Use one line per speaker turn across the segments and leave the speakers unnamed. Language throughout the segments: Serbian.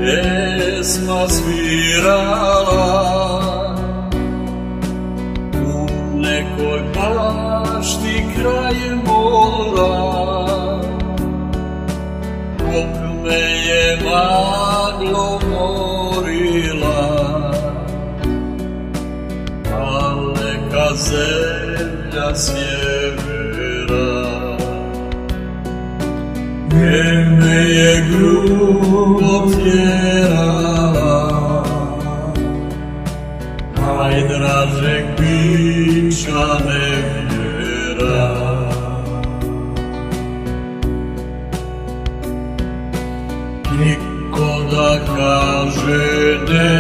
pjesma svirala u nekoj bašti kraj mora, dok me je maglo morila, daleka zemlja sjevera. Gdje me je grubo tjerala, najdražeg bića nevjera. Niko da kaže ne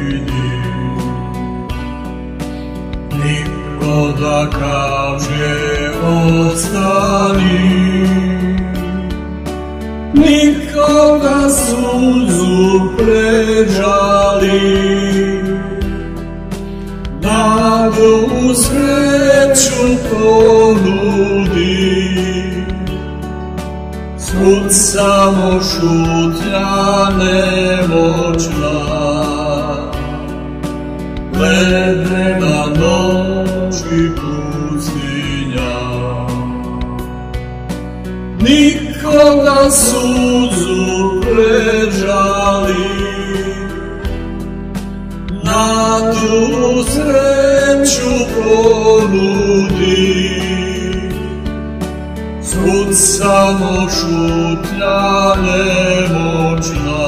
idi, niko da kaže ostani, nikoga suzu prežali, nadu sreću ponudi. Svud samo šutnja nemoćna, ledena noć i pustinja. Nikoga suzu prežali, nadu sreću ponudi. Svud samo šutnja nemoćna,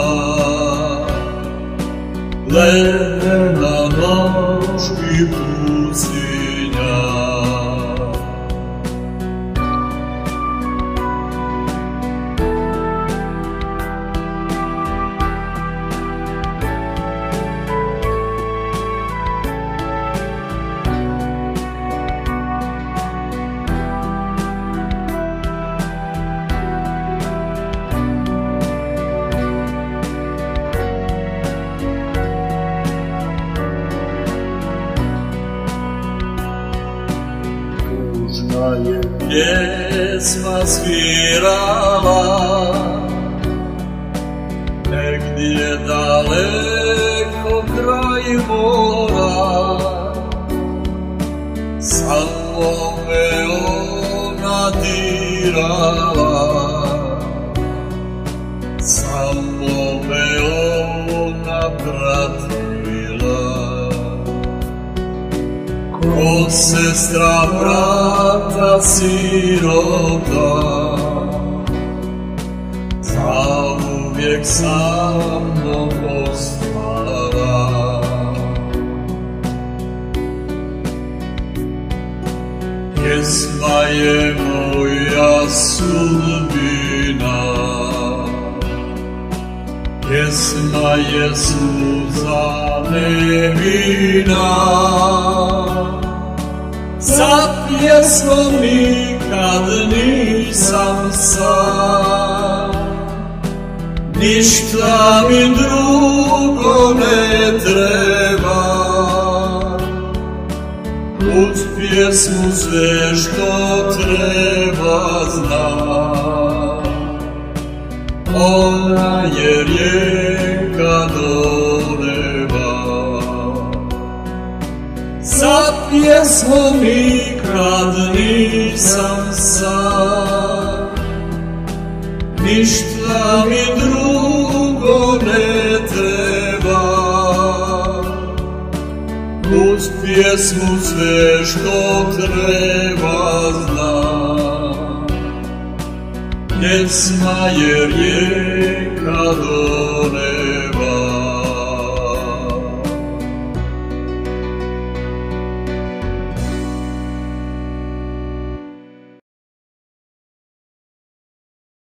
ledena noć i pustinja. Tužna je pjesma svirala negdje daleko kraj mora, samo me ona dirala, samo me ona pratila. Ko sestra brata sirota, zauvijek sa mnom ostala. Pjesma je moja sudbina, pjesma je suza nevina. Za pjesmom nikad nisam sam, ništa mi drugo ne treba. Uz pjesmu sve što treba znam, ona je rijeka do neba. Za pjesmom nikad nisam sam, ništa mi drugo ne treba. Uz pjesmu sve što treba znam, pjesma je rijeka do neba.